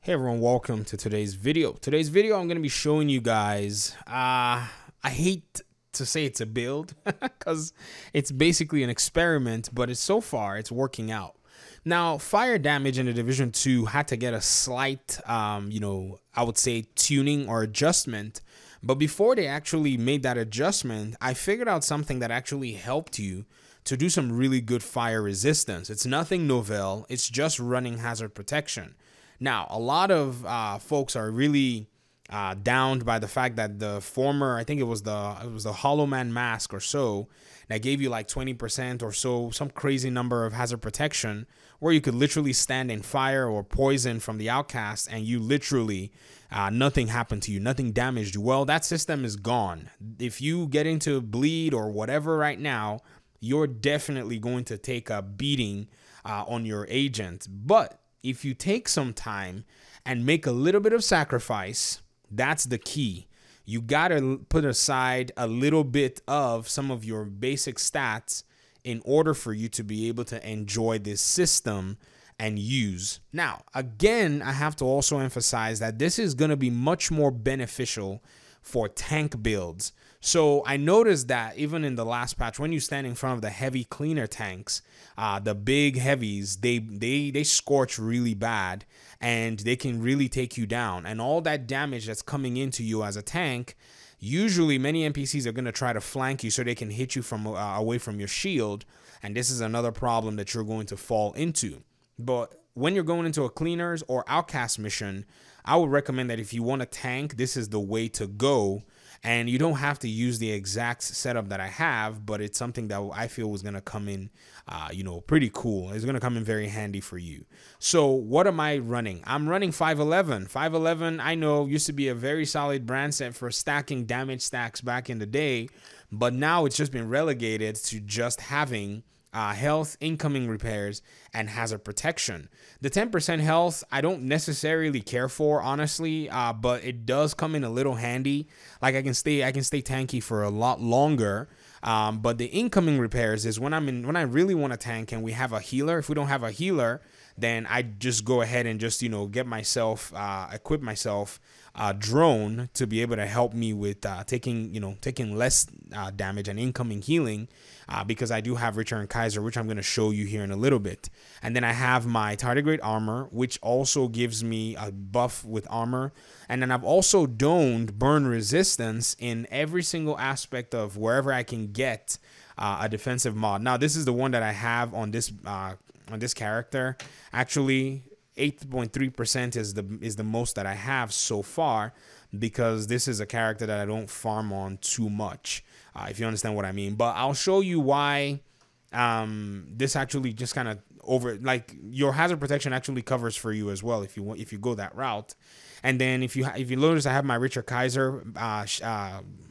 Hey everyone, welcome to today's video. Today's video, I'm going to be showing you guys, I hate to say it's a build because it's basically an experiment, but so far it's working out. Now, fire damage in the Division 2 had to get a slight, I would say tuning or adjustment. But before they actually made that adjustment, I figured out something that actually helped you to do some really good fire resistance. It's nothing novel. It's just running hazard protection. Now, a lot of folks are really downed by the fact that the former, I think it was the Hollow Man mask or so, that gave you like 20% or so, some crazy number of hazard protection, where you could literally stand in fire or poison from the outcast and you literally, nothing happened to you, nothing damaged you. Well, that system is gone. If you get into bleed or whatever right now, you're definitely going to take a beating on your agent. But if you take some time and make a little bit of sacrifice, that's the key. You got to put aside a little bit of some of your basic stats in order for you to be able to enjoy this system and use. Now, again, I have to also emphasize that this is going to be much more beneficial for tank builds. So I noticed that even in the last patch, when you stand in front of the heavy cleaner tanks, the big heavies, they scorch really bad and they can really take you down. And all that damage that's coming into you as a tank, usually many NPCs are going to try to flank you so they can hit you from away from your shield. And this is another problem that you're going to fall into. But when you're going into a cleaners or outcast mission, I would recommend that if you want a tank, this is the way to go. And you don't have to use the exact setup that I have, but it's something that I feel was going to come in, pretty cool. It's going to come in very handy for you. So what am I running? I'm running 511. 511, I know, used to be a very solid brand set for stacking damage stacks back in the day, but now it's just been relegated to just having health, incoming repairs, and hazard protection. The 10% health, I don't necessarily care for, honestly, but it does come in a little handy. Like I can stay tanky for a lot longer. But the incoming repairs is when I really want to tank and we have a healer. If we don't have a healer, then I just go ahead and just, get myself, equip myself drone to be able to help me with taking less damage and incoming healing, because I do have Return Kaiser, which I'm going to show you here in a little bit. And then I have my tardigrade armor, which also gives me a buff with armor. And then I've also doned burn resistance in every single aspect of wherever I can get a defensive mod. Now, this is the one that I have on this character. Actually, 8.3% is the most that I have so far, because this is a character that I don't farm on too much, if you understand what I mean. But I'll show you why this actually just kind of your hazard protection actually covers for you as well if you go that route. And then if you notice, I have my Richard Kaiser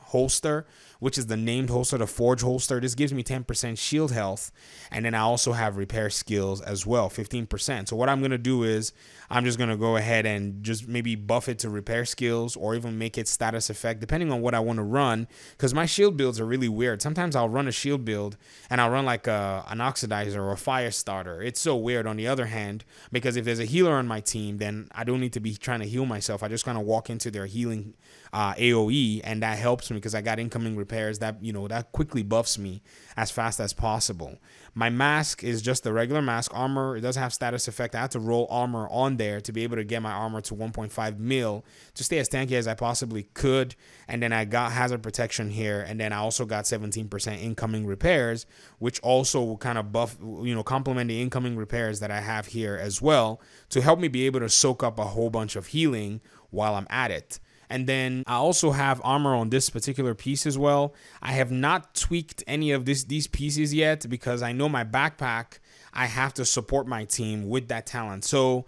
holster, which is the named holster, the Forge holster. This gives me 10% shield health, and then I also have repair skills as well, 15%. So what I'm gonna do is I'm just gonna go ahead and just maybe buff it to repair skills, or even make it status effect, depending on what I want to run. Because my shield builds are really weird. Sometimes I'll run a shield build and I'll run like an oxidizer or a fire starter. It's so weird. On the other hand, because if there's a healer on my team, then I don't need to be trying to heal myself. I just kind of walk into their healing AoE, and that helps me because I got incoming repairs that that quickly buffs me as fast as possible. My mask is just the regular mask. Armor, it does have status effect. I had to roll armor on there to be able to get my armor to 1.5 mil to stay as tanky as I possibly could. And then I got hazard protection here, and then I also got 17% incoming repairs, which also will kind of buff, complement the incoming repairs that I have here as well, to help me be able to soak up a whole bunch of healing while I'm at it. And then I also have armor on this particular piece as well. I have not tweaked any of these pieces yet, because I know my backpack, I have to support my team with that talent. So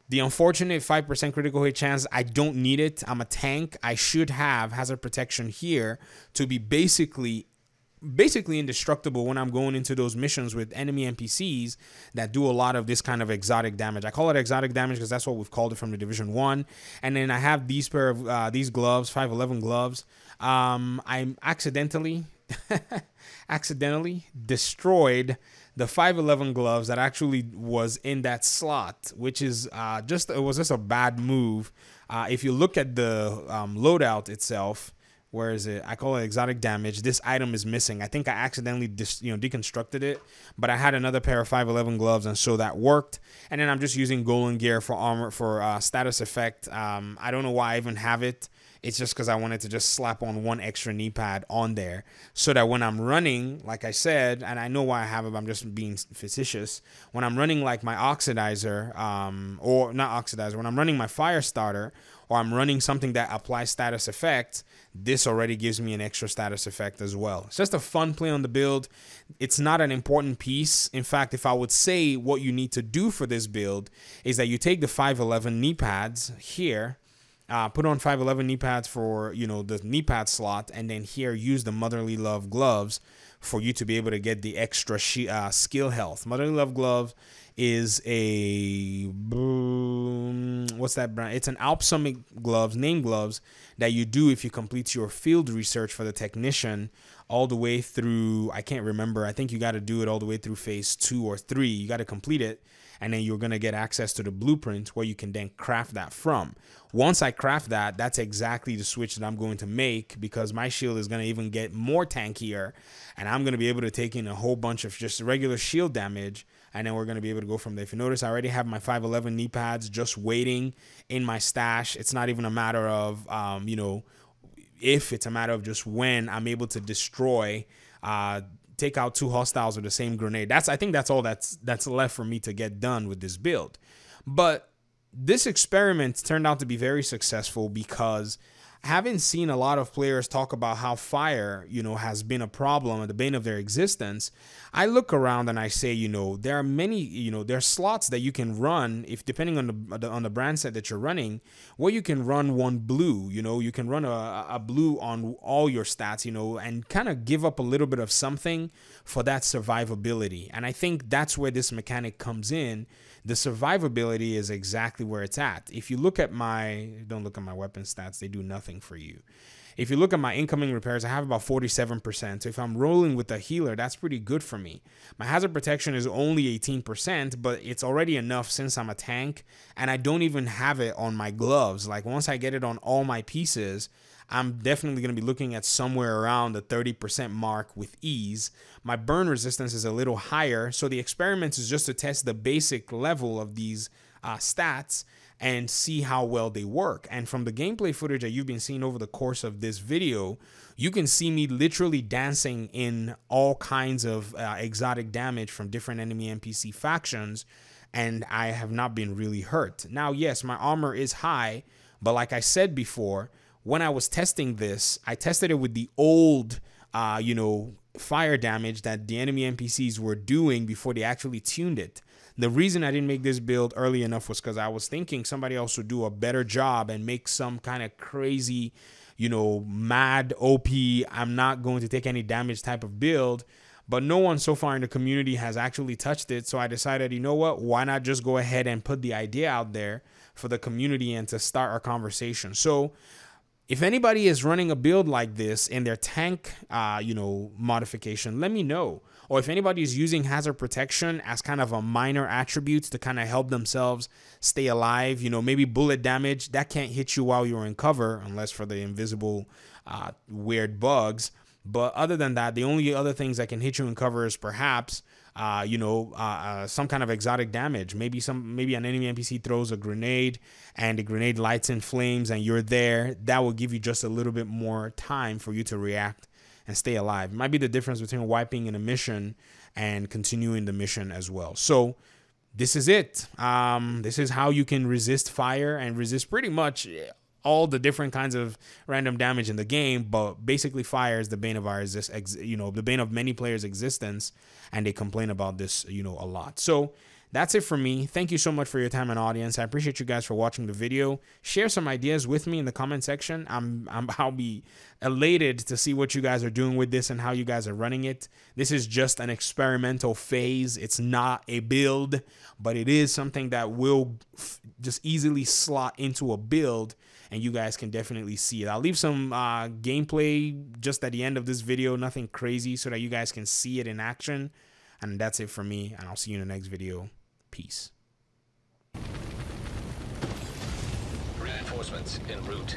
the unfortunate 5% critical hit chance, I don't need it. I'm a tank. I should have hazard protection here to be basically indestructible when I'm going into those missions with enemy NPCs that do a lot of this kind of exotic damage. I call it exotic damage because that's what we've called it from the Division 1. And then I have these pair of these gloves, 511 gloves. I'm accidentally destroyed the 511 gloves that actually was in that slot, which is it was just a bad move. If you look at the loadout itself, where is it? I call it exotic damage. This item is missing. I think I accidentally deconstructed it, but I had another pair of 511 gloves, and so that worked. And then I'm just using golden gear for armor for status effect. I don't know why I even have it. It's just because I wanted to just slap on one extra knee pad on there so that when I'm running, like I said, and I know why I have it, but I'm just being facetious. When I'm running like my oxidizer, or not oxidizer, when I'm running my fire starter, or I'm running something that applies status effect, this already gives me an extra status effect as well. It's just a fun play on the build. It's not an important piece. In fact, if I would say what you need to do for this build is that you take the 511 knee pads here, put on 511 knee pads for, the knee pad slot, and then here use the Motherly Love gloves for you to be able to get the extra skill health. Motherly Love glove is a what's that brand? It's an Alp Summit gloves, name gloves that you do if you complete your field research for the technician all the way through, I can't remember. I think you got to do it all the way through phase 2 or 3. You got to complete it, and then you're going to get access to the blueprint where you can then craft that from. Once I craft that, that's exactly the switch that I'm going to make, because my shield is going to even get more tankier, and I'm going to be able to take in a whole bunch of just regular shield damage, and then we're going to be able to go from there. If you notice, I already have my 511 knee pads just waiting in my stash. It's not even a matter of, if, it's a matter of just when I'm able to destroy, take out 2 hostiles with the same grenade. I think that's all that's left for me to get done with this build. But this experiment turned out to be very successful because I haven't seen a lot of players talk about how fire, has been a problem, the bane of their existence. I look around and I say, there are many, there are slots that you can run, if depending on the brand set that you're running, where you can run one blue. You can run a blue on all your stats, and kind of give up a little bit of something for that survivability. And I think that's where this mechanic comes in. The survivability is exactly where it's at. If you look at don't look at my weapon stats, they do nothing for you. If you look at my incoming repairs, I have about 47%. So if I'm rolling with a healer, that's pretty good for me. My hazard protection is only 18%, but it's already enough since I'm a tank, and I don't even have it on my gloves. Like, once I get it on all my pieces, I'm definitely going to be looking at somewhere around the 30% mark with ease. My burn resistance is a little higher, so the experiment is just to test the basic level of these stats and see how well they work. And from the gameplay footage that you've been seeing over the course of this video, you can see me literally dancing in all kinds of exotic damage from different enemy NPC factions, and I have not been really hurt. Now, yes, my armor is high, but like I said before, when I was testing this, I tested it with the old, fire damage that the enemy NPCs were doing before they actually tuned it. The reason I didn't make this build early enough was because I was thinking somebody else would do a better job and make some kind of crazy, mad OP, I'm not going to take any damage type of build. But no one so far in the community has actually touched it. So I decided, why not just go ahead and put the idea out there for the community and to start our conversation. So if anybody is running a build like this in their tank, modification, let me know. Or if anybody is using hazard protection as kind of a minor attribute to kind of help themselves stay alive, maybe bullet damage, that can't hit you while you're in cover, unless for the invisible weird bugs. But other than that, the only other things that can hit you in cover is perhaps some kind of exotic damage. Maybe an enemy NPC throws a grenade and the grenade lights in flames and you're there. That will give you just a little bit more time for you to react and stay alive. It might be the difference between wiping in a mission and continuing the mission as well. So this is it. This is how you can resist fire and resist pretty much all the different kinds of random damage in the game, but basically fire is the bane of our the bane of many players' existence, and they complain about this, a lot. So that's it for me. Thank you so much for your time and audience. I appreciate you guys for watching the video. Share some ideas with me in the comment section. I'll be elated to see what you guys are doing with this and how you guys are running it. This is just an experimental phase. It's not a build, but it is something that will just easily slot into a build, and you guys can definitely see it. I'll leave some gameplay just at the end of this video, nothing crazy, so that you guys can see it in action. And that's it for me, and I'll see you in the next video. Peace. Reinforcements en route.